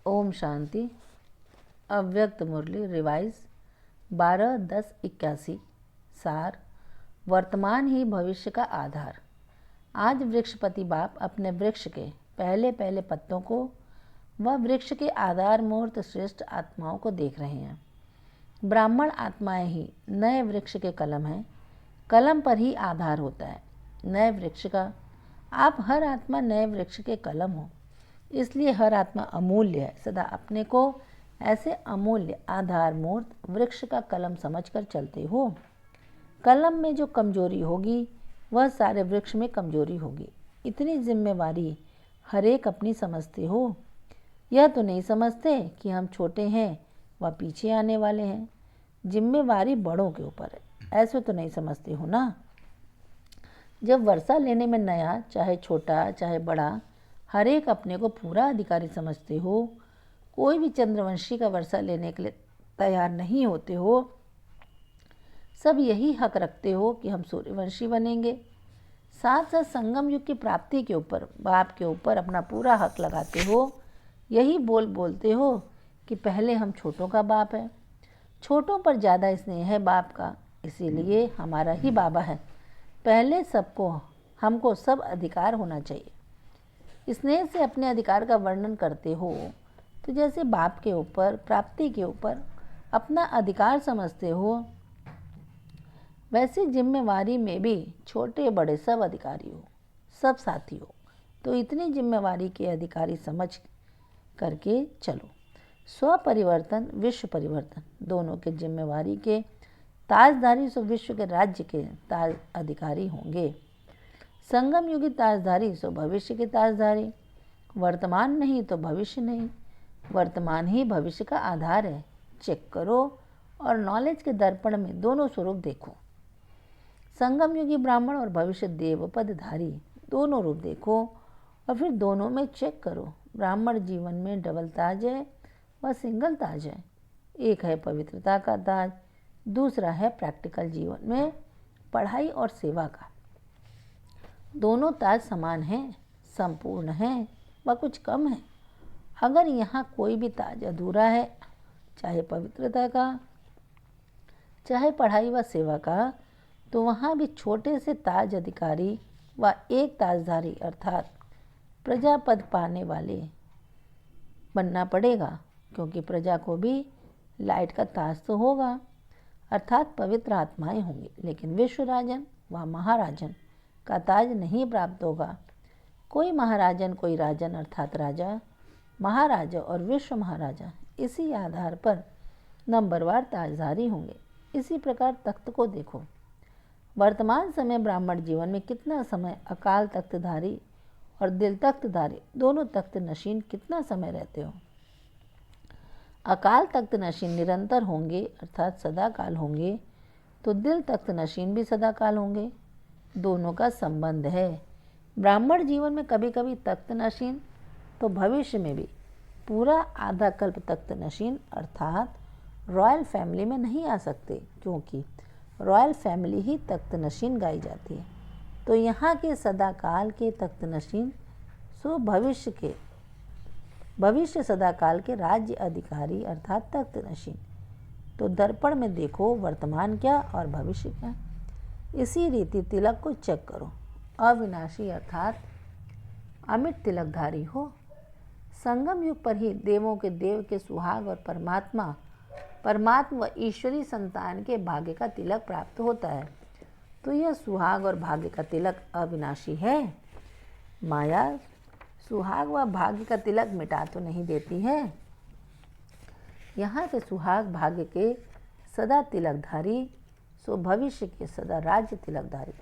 ओम शांति। अव्यक्त मुरली रिवाइज 12-10-81। सार, वर्तमान ही भविष्य का आधार। आज वृक्षपति बाप अपने वृक्ष के पहले पहले पत्तों को व वृक्ष के आधार मूर्त श्रेष्ठ आत्माओं को देख रहे हैं। ब्राह्मण आत्माएं ही नए वृक्ष के कलम हैं। कलम पर ही आधार होता है नए वृक्ष का। आप हर आत्मा नए वृक्ष के कलम हो, इसलिए हर आत्मा अमूल्य है। सदा अपने को ऐसे अमूल्य आधार मूर्त वृक्ष का कलम समझकर चलते हो। कलम में जो कमजोरी होगी वह सारे वृक्ष में कमजोरी होगी। इतनी जिम्मेवारी हर एक अपनी समझते हो। यह तो नहीं समझते कि हम छोटे हैं व पीछे आने वाले हैं। जिम्मेवारी बड़ों के ऊपर है, ऐसे तो नहीं समझते हो ना। जब वर्षा लेने में नया, चाहे छोटा चाहे बड़ा, हर एक अपने को पूरा अधिकारी समझते हो। कोई भी चंद्रवंशी का वर्षा लेने के लिए तैयार नहीं होते हो। सब यही हक रखते हो कि हम सूर्यवंशी बनेंगे। साथ साथ संगम युग की प्राप्ति के ऊपर बाप के ऊपर अपना पूरा हक लगाते हो। यही बोलते हो कि पहले हम छोटों का बाप है। छोटों पर ज़्यादा स्नेह है बाप का, इसीलिए हमारा ही बाबा है। पहले हमको सब अधिकार होना चाहिए। स्नेह से अपने अधिकार का वर्णन करते हो तो जैसे बाप के ऊपर प्राप्ति के ऊपर अपना अधिकार समझते हो, वैसे जिम्मेवारी में भी छोटे बड़े सब अधिकारी हो, सब साथी हो। तो इतनी जिम्मेवारी के अधिकारी समझ करके चलो। स्व परिवर्तन विश्व परिवर्तन दोनों के जिम्मेवारी के ताजधारी सो विश्व के राज्य के ताज अधिकारी होंगे। संगम युगी ताजधारी सो भविष्य के ताजधारी। वर्तमान नहीं तो भविष्य नहीं। वर्तमान ही भविष्य का आधार है। चेक करो और नॉलेज के दर्पण में दोनों स्वरूप देखो। संगम युगी ब्राह्मण और भविष्य देव पदधारी दोनों रूप देखो और फिर दोनों में चेक करो। ब्राह्मण जीवन में डबल ताज है व सिंगल ताज है। एक है पवित्रता का ताज, दूसरा है प्रैक्टिकल जीवन में पढ़ाई और सेवा का। दोनों ताज समान हैं, संपूर्ण हैं व कुछ कम है। अगर यहाँ कोई भी ताज अधूरा है, चाहे पवित्रता का चाहे पढ़ाई व सेवा का, तो वहाँ भी छोटे से ताज अधिकारी व एक ताजधारी अर्थात प्रजा पद पाने वाले बनना पड़ेगा। क्योंकि प्रजा को भी लाइट का ताज तो होगा, अर्थात पवित्र आत्माएं होंगी, लेकिन विश्व राजन व महाराजन का ताज नहीं प्राप्त होगा। कोई महाराजन कोई राजन अर्थात राजा महाराजा और विश्व महाराजा इसी आधार पर नंबरवार ताजधारी होंगे। इसी प्रकार तख्त को देखो। वर्तमान समय ब्राह्मण जीवन में कितना समय अकाल तख्तधारी और दिल तख्तधारी दोनों तख्त नशीन कितना समय रहते हो। अकाल तख्त नशीन निरंतर होंगे अर्थात सदा काल होंगे, तो दिल तख्त नशीन भी सदा काल होंगे। दोनों का संबंध है। ब्राह्मण जीवन में कभी कभी तख्त नशीन तो भविष्य में भी पूरा आधा कल्प तख्त नशीन अर्थात रॉयल फैमिली में नहीं आ सकते, क्योंकि रॉयल फैमिली ही तख्त नशीन गाई जाती है। तो यहाँ के सदा काल के तख्त नशीन सो भविष्य सदा काल के राज्य अधिकारी अर्थात तख्त नशीन। तो दर्पण में देखो वर्तमान क्या और भविष्य क्या। इसी रीति तिलक को चेक करो। अविनाशी अर्थात अमिट तिलकधारी हो। संगम युग पर ही देवों के देव के सुहाग और परमात्मा व ईश्वरी संतान के भाग्य का तिलक प्राप्त होता है। तो यह सुहाग और भाग्य का तिलक अविनाशी है। माया सुहाग व भाग्य का तिलक मिटा तो नहीं देती है। यहाँ के सुहाग भाग्य के सदा तिलकधारी सो भविष्य के सदा राज्य तिलकधारी।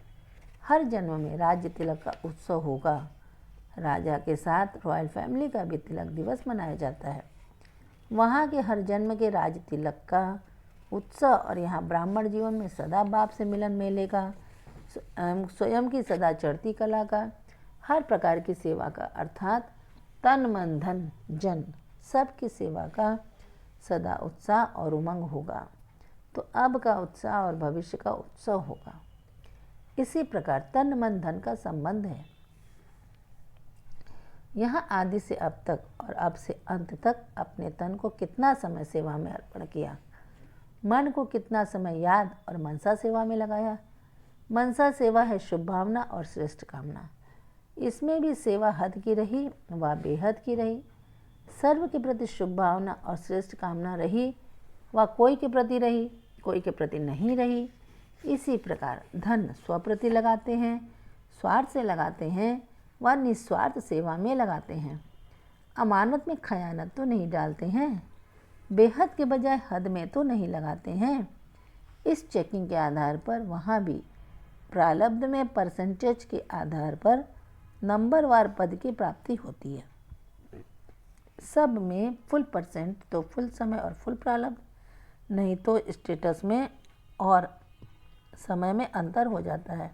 हर जन्म में राज्य तिलक का उत्सव होगा। राजा के साथ रॉयल फैमिली का भी तिलक दिवस मनाया जाता है। वहाँ के हर जन्म के राज तिलक का उत्सव और यहाँ ब्राह्मण जीवन में सदा बाप से मिलन मेले का, स्वयं की सदा चढ़ती कला का, हर प्रकार की सेवा का अर्थात तन मन धन जन सब की सेवा का सदा उत्साह और उमंग होगा। तो अब का उत्साह और भविष्य का उत्सव होगा। इसी प्रकार तन मन धन का संबंध है। यहाँ आदि से अब तक और अब से अंत तक अपने तन को कितना समय सेवा में अर्पण किया, मन को कितना समय याद और मनसा सेवा में लगाया। मनसा सेवा है शुभ भावना और श्रेष्ठ कामना। इसमें भी सेवा हद की रही व बेहद की रही। सर्व के प्रति शुभ भावना और श्रेष्ठ कामना रही व कोई के प्रति रही, कोई के प्रति नहीं रही। इसी प्रकार धन स्वप्रति लगाते हैं, स्वार्थ से लगाते हैं व निस्वार्थ सेवा में लगाते हैं। अमानत में खयानत तो नहीं डालते हैं, बेहद के बजाय हद में तो नहीं लगाते हैं। इस चेकिंग के आधार पर वहाँ भी प्रारब्ध में परसेंटेज के आधार पर नंबरवार पद की प्राप्ति होती है। सब में फुल परसेंट तो फुल समय और फुल प्रारब्ध, नहीं तो स्टेटस में और समय में अंतर हो जाता है।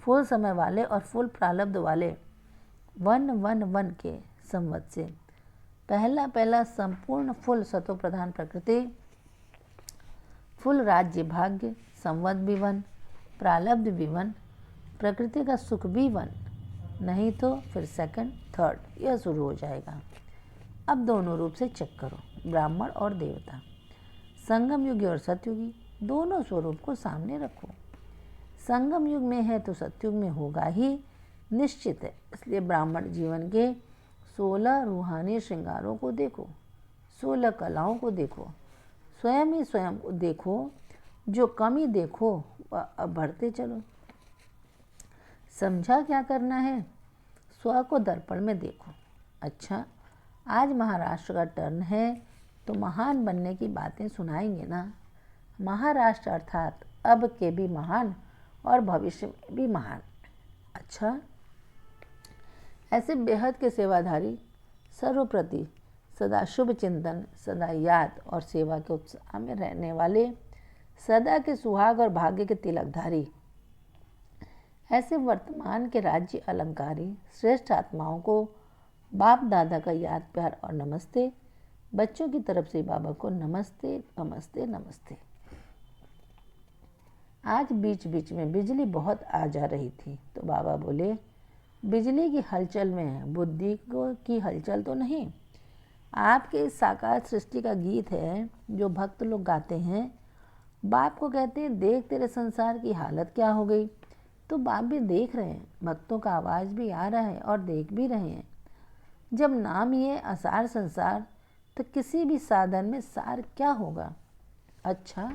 फुल समय वाले और फुल प्रारब्ध वाले 111 के संवत से पहला संपूर्ण फुल सतो प्रधान प्रकृति, फुल राज्य भाग्य, संवत भी 1, प्रारब्ध भी 1, प्रकृति का सुख भी 1, नहीं तो फिर सेकंड थर्ड यह शुरू हो जाएगा। अब दोनों रूप से चेक करो, ब्राह्मण और देवता, संगम युगी और सतयुगी, दोनों स्वरूप को सामने रखो। संगम युग में है तो सतयुग में होगा ही, निश्चित है। इसलिए ब्राह्मण जीवन के 16 रूहानी श्रृंगारों को देखो, 16 कलाओं को देखो, स्वयं ही स्वयं को देखो। जो कमी देखो वह अब बढ़ते चलो। समझा क्या करना है? स्व को दर्पण में देखो। अच्छा, आज महाराष्ट्र का टर्न है तो महान बनने की बातें सुनाएंगे ना। महाराष्ट्र अर्थात अब के भी महान और भविष्य में भी महान। अच्छा, ऐसे बेहद के सेवाधारी, सर्वप्रति सदा शुभ चिंतन, सदा याद और सेवा के उत्साह में रहने वाले, सदा के सुहाग और भाग्य के तिलकधारी, ऐसे वर्तमान के राज्य अलंकारी श्रेष्ठ आत्माओं को बाप दादा का याद प्यार और नमस्ते। बच्चों की तरफ से बाबा को नमस्ते नमस्ते नमस्ते। आज बीच बीच में बिजली बहुत आ जा रही थी तो बाबा बोले, बिजली की हलचल में है, बुद्धि की हलचल तो नहीं। आपके इस साकार सृष्टि का गीत है जो भक्त लोग गाते हैं। बाप को कहते हैं, देख तेरे संसार की हालत क्या हो गई। तो बाप भी देख रहे हैं, भक्तों का आवाज़ भी आ रहा है और देख भी रहे हैं। जब नाम ये असार संसार, तो किसी भी साधन में सार क्या होगा। अच्छा,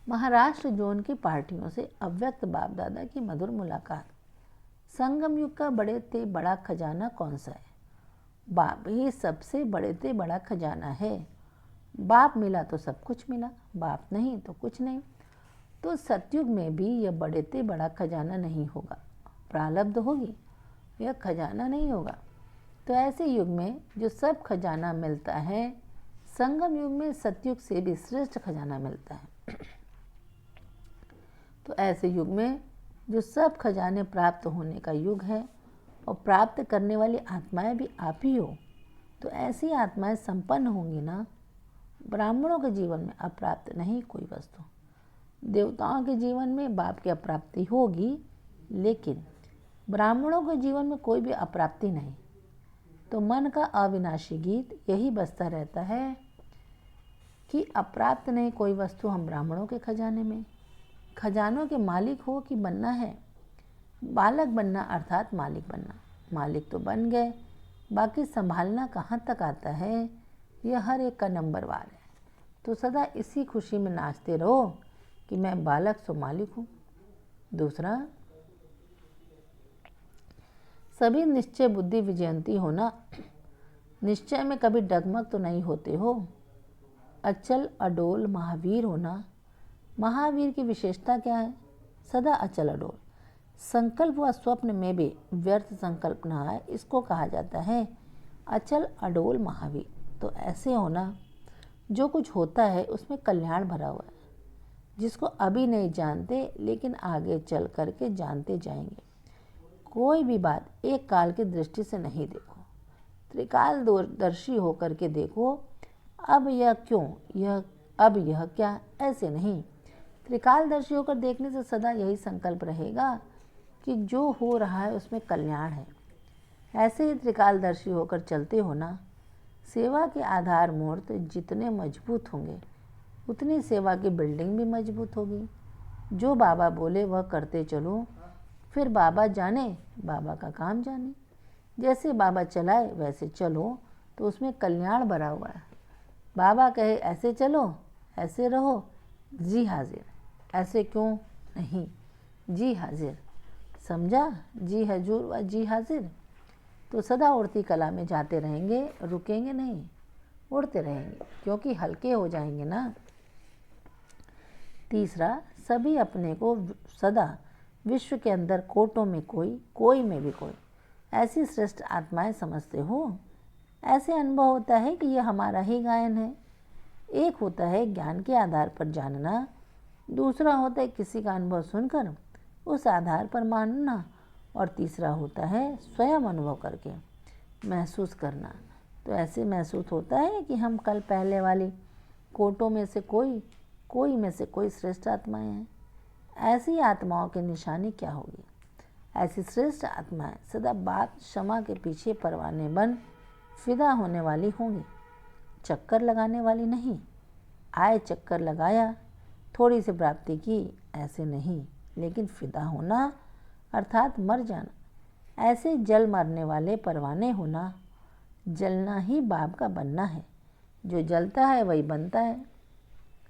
महाराष्ट्र जोन की पार्टियों से अव्यक्त बाप दादा की मधुर मुलाकात। संगम युग का बड़े ते बड़ा खजाना कौन सा है? बाप ही सबसे बड़े ते बड़ा खजाना है। बाप मिला तो सब कुछ मिला, बाप नहीं तो कुछ नहीं। तो सतयुग में भी यह बड़े ते बड़ा खजाना नहीं होगा, प्रारब्ध होगी, यह खजाना नहीं होगा। तो ऐसे युग में जो सब खजाना मिलता है, संगम युग में सतयुग से भी श्रेष्ठ खजाना मिलता है। तो ऐसे युग में जो सब खजाने प्राप्त होने का युग है और प्राप्त करने वाली आत्माएं भी आप ही हो, तो ऐसी आत्माएं संपन्न होंगी ना। ब्राह्मणों के जीवन में अप्राप्त नहीं कोई वस्तु, देवताओं के जीवन में बाप की अप्राप्ति होगी, लेकिन ब्राह्मणों के जीवन में कोई भी अप्राप्ति नहीं। तो मन का अविनाशी गीत यही बजता रहता है कि अप्राप्त नहीं कोई वस्तु हम ब्राह्मणों के खजाने में। खजानों के मालिक हो कि बनना है, बालक बनना अर्थात मालिक बनना। मालिक तो बन गए, बाकी संभालना कहाँ तक आता है, यह हर एक का नंबरवार है। तो सदा इसी खुशी में नाचते रहो कि मैं बालक सो मालिक हूँ। दूसरा, सभी निश्चय बुद्धि विजयंती होना। निश्चय में कभी डगमग तो नहीं होते हो। अचल अडोल महावीर होना। महावीर की विशेषता क्या है? सदा अचल अडोल। संकल्प व स्वप्न में भी व्यर्थ संकल्प न आए, इसको कहा जाता है अचल अडोल महावीर। तो ऐसे होना, जो कुछ होता है उसमें कल्याण भरा हुआ है, जिसको अभी नहीं जानते लेकिन आगे चल करके जानते जाएंगे। कोई भी बात एक काल की दृष्टि से नहीं देखो, त्रिकाल दूरदर्शी होकर के देखो। अब यह क्यों, यह अब यह क्या, ऐसे नहीं। त्रिकालदर्शी होकर देखने से सदा यही संकल्प रहेगा कि जो हो रहा है उसमें कल्याण है। ऐसे ही त्रिकालदर्शी होकर चलते हो ना। सेवा के आधार मूर्त जितने मजबूत होंगे उतनी सेवा की बिल्डिंग भी मजबूत होगी। जो बाबा बोले वह करते चलो, फिर बाबा जाने, बाबा का काम जाने। जैसे बाबा चलाए वैसे चलो तो उसमें कल्याण भरा हुआ है। बाबा कहे ऐसे चलो, ऐसे रहो, जी हाजिर। ऐसे क्यों नहीं, जी हाजिर। समझा, जी हजूर व जी हाजिर। तो सदा उड़ती कला में जाते रहेंगे, रुकेंगे नहीं, उड़ते रहेंगे, क्योंकि हल्के हो जाएंगे ना। तीसरा, सभी अपने को सदा विश्व के अंदर कोटों में कोई में भी कोई ऐसी श्रेष्ठ आत्माएं समझते हो। ऐसे अनुभव होता है कि यह हमारा ही गायन है। एक होता है ज्ञान के आधार पर जानना, दूसरा होता है किसी का अनुभव सुनकर उस आधार पर मानना, और तीसरा होता है स्वयं अनुभव करके महसूस करना। तो ऐसे महसूस होता है कि हम कल पहले वाली कोटों में से कोई में से कोई श्रेष्ठ आत्माएं हैं। ऐसी आत्माओं की निशानी क्या होगी? ऐसी श्रेष्ठ आत्माएं सदा बात क्षमा के पीछे परवाने बन फिदा होने वाली होंगी, चक्कर लगाने वाली नहीं। आए चक्कर लगाया, थोड़ी सी प्राप्ति की, ऐसे नहीं, लेकिन फिदा होना अर्थात मर जाना। ऐसे जल मरने वाले परवाने होना। जलना ही बाप का बनना है। जो जलता है वही बनता है।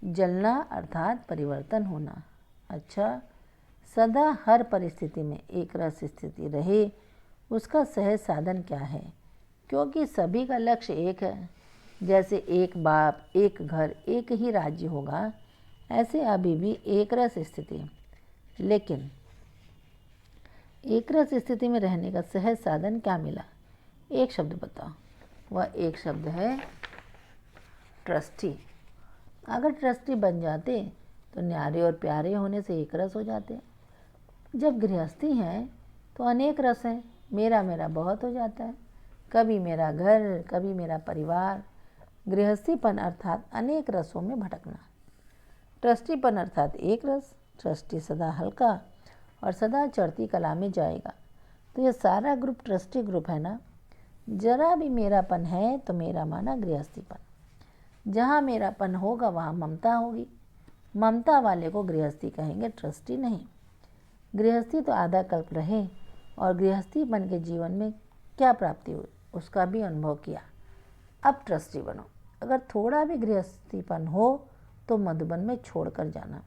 जलना अर्थात परिवर्तन होना। अच्छा, सदा हर परिस्थिति में एक रस स्थिति रहे, उसका सहज साधन क्या है? क्योंकि सभी का लक्ष्य एक है। जैसे एक बाप, एक घर, एक ही राज्य होगा, ऐसे अभी भी एक रस स्थिति। लेकिन एक रस स्थिति में रहने का सहज साधन क्या मिला? एक शब्द बताओ। वह एक शब्द है ट्रस्टी। अगर ट्रस्टी बन जाते तो न्यारे और प्यारे होने से एक रस हो जाते। जब गृहस्थी हैं तो अनेक रस हैं। मेरा मेरा बहुत हो जाता है। कभी मेरा घर, कभी मेरा परिवार। गृहस्थीपन अर्थात अनेक रसों में भटकना। ट्रस्टीपन अर्थात एक रस। ट्रस्टी सदा हल्का और सदा चढ़ती कला में जाएगा। तो ये सारा ग्रुप ट्रस्टी ग्रुप है ना। जरा भी मेरापन है तो मेरा माना गृहस्थीपन। जहाँ मेरापन होगा वहाँ ममता होगी। ममता वाले को गृहस्थी कहेंगे, ट्रस्टी नहीं। गृहस्थी तो आधा कल्प रहे और गृहस्थीपन के जीवन में क्या प्राप्ति हुई उसका भी अनुभव किया। अब ट्रस्टी बनो। अगर थोड़ा भी गृहस्थीपन हो तो मधुबन में छोड़ कर जाना।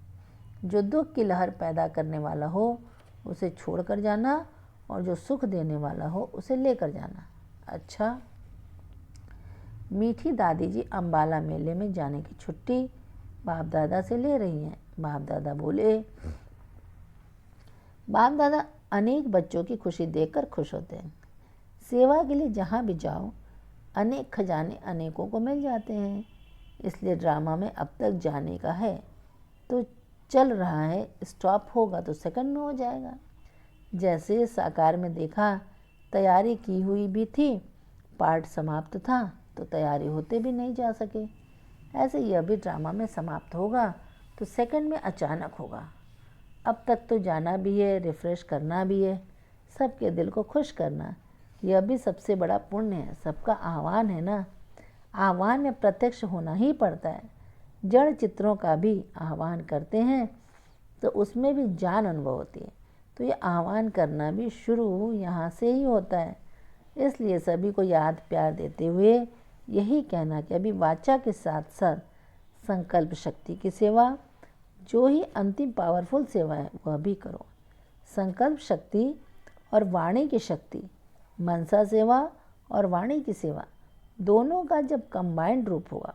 जो दुख की लहर पैदा करने वाला हो उसे छोड़ कर जाना, और जो सुख देने वाला हो उसे लेकर जाना। अच्छा, मीठी दादी जी अम्बाला मेले में जाने की छुट्टी बाप दादा से ले रही हैं। बाप दादा बोले, बाप दादा अनेक बच्चों की खुशी देखकर खुश होते हैं। सेवा के लिए जहाँ भी जाओ अनेक खजाने अनेकों को मिल जाते हैं। इसलिए ड्रामा में अब तक जाने का है तो चल रहा है, स्टॉप होगा तो सेकंड में हो जाएगा। जैसे साकार में देखा, तैयारी की हुई भी थी, पार्ट समाप्त था तो तैयारी होते भी नहीं जा सके। ऐसे यह भी ड्रामा में समाप्त होगा तो सेकंड में अचानक होगा। अब तक तो जाना भी है, रिफ़्रेश करना भी है, सबके दिल को खुश करना, यह भी सबसे बड़ा पुण्य है। सबका आह्वान है ना। आह्वान में प्रत्यक्ष होना ही पड़ता है। जड़ चित्रों का भी आह्वान करते हैं तो उसमें भी जान अनुभव होती है। तो ये आह्वान करना भी शुरू यहाँ से ही होता है। इसलिए सभी को याद प्यार देते हुए यही कहना कि अभी वाचा के साथ साथ संकल्प शक्ति की सेवा, जो ही अंतिम पावरफुल सेवा है वह भी करो। संकल्प शक्ति और वाणी की शक्ति, मनसा सेवा और वाणी की सेवा, दोनों का जब कंबाइंड रूप होगा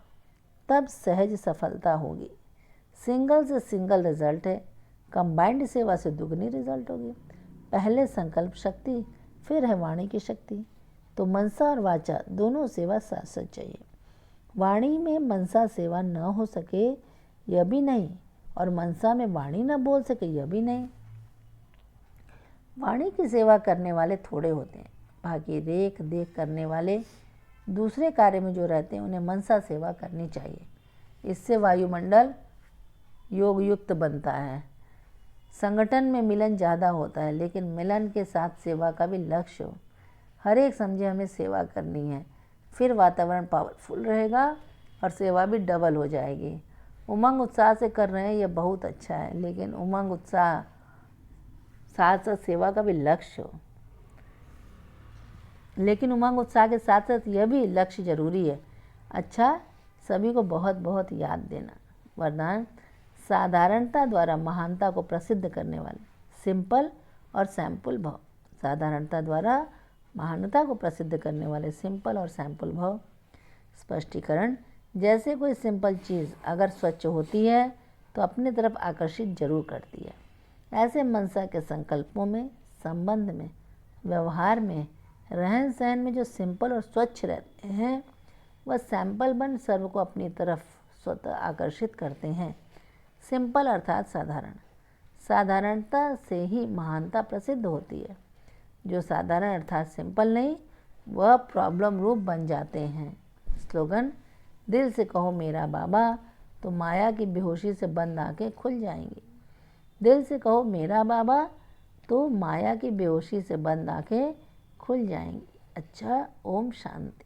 तब सहज सफलता होगी। सिंगल से सिंगल रिजल्ट है, कंबाइंड सेवा से दुगनी रिजल्ट होगी। पहले संकल्प शक्ति, फिर है वाणी की शक्ति। तो मनसा और वाचा दोनों सेवा साथ साथ चाहिए। वाणी में मनसा सेवा न हो सके यह भी नहीं, और मनसा में वाणी न बोल सके यह भी नहीं। वाणी की सेवा करने वाले थोड़े होते हैं, बाकी देख देख करने वाले दूसरे कार्य में जो रहते हैं उन्हें मनसा सेवा करनी चाहिए। इससे वायुमंडल योग युक्त बनता है। संगठन में मिलन ज़्यादा होता है, लेकिन मिलन के साथ सेवा का भी लक्ष्य हो। हर एक समझे हमें सेवा करनी है, फिर वातावरण पावरफुल रहेगा और सेवा भी डबल हो जाएगी। उमंग उत्साह से कर रहे हैं ये बहुत अच्छा है, लेकिन उमंग उत्साह साथ साथ सेवा का भी लक्ष्य हो। लेकिन उमंग उत्साह के साथ साथ यह भी लक्ष्य जरूरी है। अच्छा, सभी को बहुत बहुत याद देना। वरदान, साधारणता द्वारा महानता को प्रसिद्ध करने वाले सिंपल और सैंपल भाव। साधारणता द्वारा महानता को प्रसिद्ध करने वाले सिंपल और सैंपल भाव। स्पष्टीकरण, जैसे कोई सिंपल चीज़ अगर स्वच्छ होती है तो अपनी तरफ आकर्षित जरूर करती है। ऐसे मनसा के संकल्पों में, संबंध में, व्यवहार में, रहन सहन में जो सिंपल और स्वच्छ रहते हैं वह सैंपल बन सर्व को अपनी तरफ स्वतः आकर्षित करते हैं। सिंपल अर्थात साधारण। साधारणता से ही महानता प्रसिद्ध होती है। जो साधारण अर्थात सिंपल नहीं, वह प्रॉब्लम रूप बन जाते हैं। स्लोगन, दिल से कहो मेरा बाबा तो माया की बेहोशी से बंद आंखें खुल जाएंगी। दिल से कहो मेरा बाबा तो माया की बेहोशी से बंद आंखें खुल जाएंगी। अच्छा, ओम शांति।